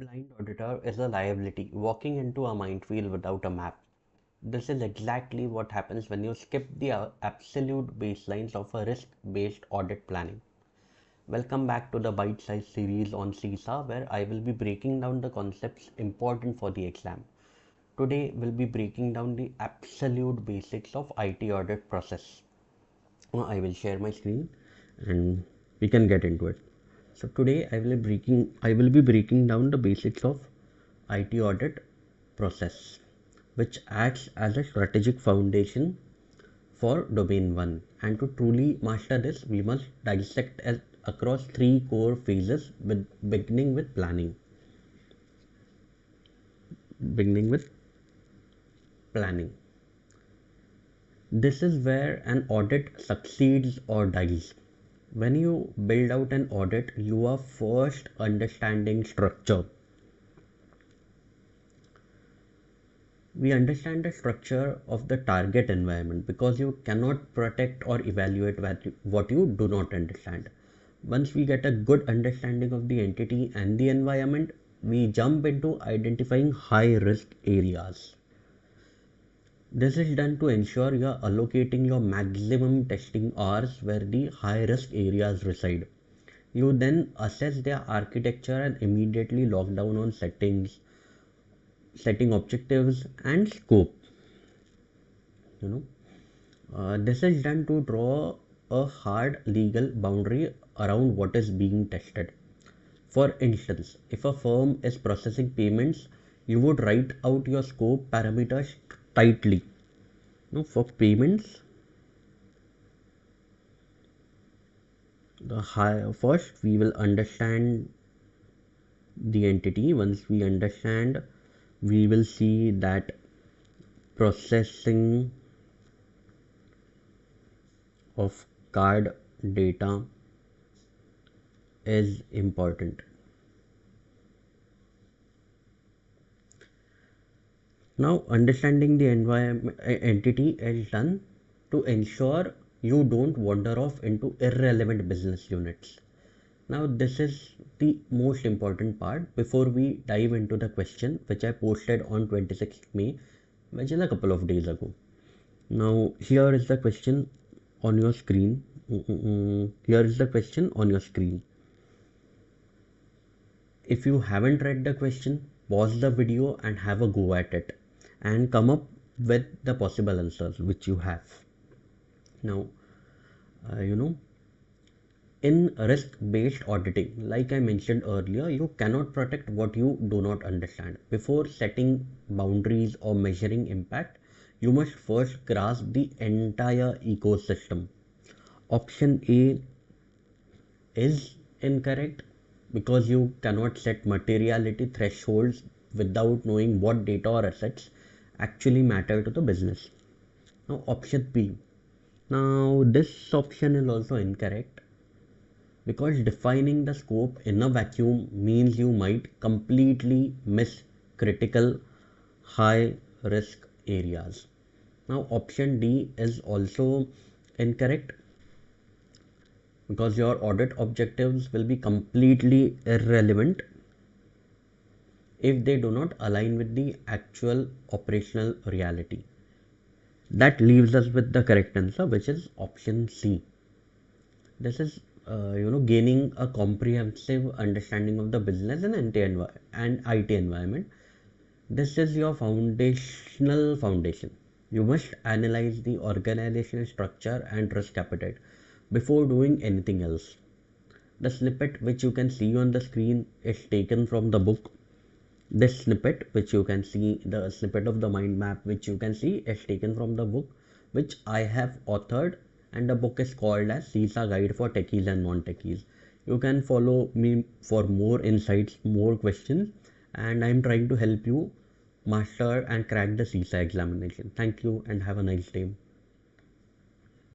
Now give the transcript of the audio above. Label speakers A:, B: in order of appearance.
A: blind auditor is a liability walking into a minefield without a map. This is exactly what happens when you skip the absolute baselines of a risk-based audit planning. Welcome back to the bite-sized series on CISA, where I will be breaking down the concepts important for the exam. Today we'll be breaking down the absolute basics of IT audit process. I will share my screen and we can get into it. So today I will be breaking down the basics of IT audit process, which acts as a strategic foundation for domain 1. And to truly master this, we must dissect across three core phases, with beginning with planning. Beginning with planning. This is where an audit succeeds or dies. When you build out an audit, you are first understanding structure. We understand the structure of the target environment because you cannot protect or evaluate what you do not understand. Once we get a good understanding of the entity and the environment, we jump into identifying high risk areas. This is done to ensure you are allocating your maximum testing hours where the high risk areas reside. You then assess their architecture and immediately lock down on setting objectives and scope. This is done to draw a hard legal boundary around what is being tested. For instance, if a firm is processing payments, you would write out your scope parameters tightly. Now, for payments, first we will understand the entity. Once we understand, we will see that processing of card data is important. Now, understanding the entity is done to ensure you don't wander off into irrelevant business units. Now, this is the most important part before we dive into the question which I posted on 26th May, which is a couple of days ago. Now, here is the question on your screen. Here is the question on your screen. If you haven't read the question, pause the video and have a go at it and come up with the possible answers which you have. Now, in risk-based auditing, like I mentioned earlier, you cannot protect what you do not understand. Before setting boundaries or measuring impact, you must first grasp the entire ecosystem. Option A is incorrect because you cannot set materiality thresholds without knowing what data or assets actually matter to the business. Now, option B. Now, this option is also incorrect because defining the scope in a vacuum means you might completely miss critical high risk areas. Now, option D is also incorrect because your audit objectives will be completely irrelevant if they do not align with the actual operational reality. That leaves us with the correct answer, which is option C. This is gaining a comprehensive understanding of the business and IT environment. This is your foundational foundation. You must analyze the organizational structure and risk appetite before doing anything else. The snippet which you can see on the screen is taken from the book. This snippet which you can see, the snippet of the mind map which you can see, is taken from the book which I have authored, and the book is called as CISA Guide for Techies and Non-Techies. You can follow me for more insights, more questions, and I am trying to help you master and crack the CISA examination. Thank you and have a nice day.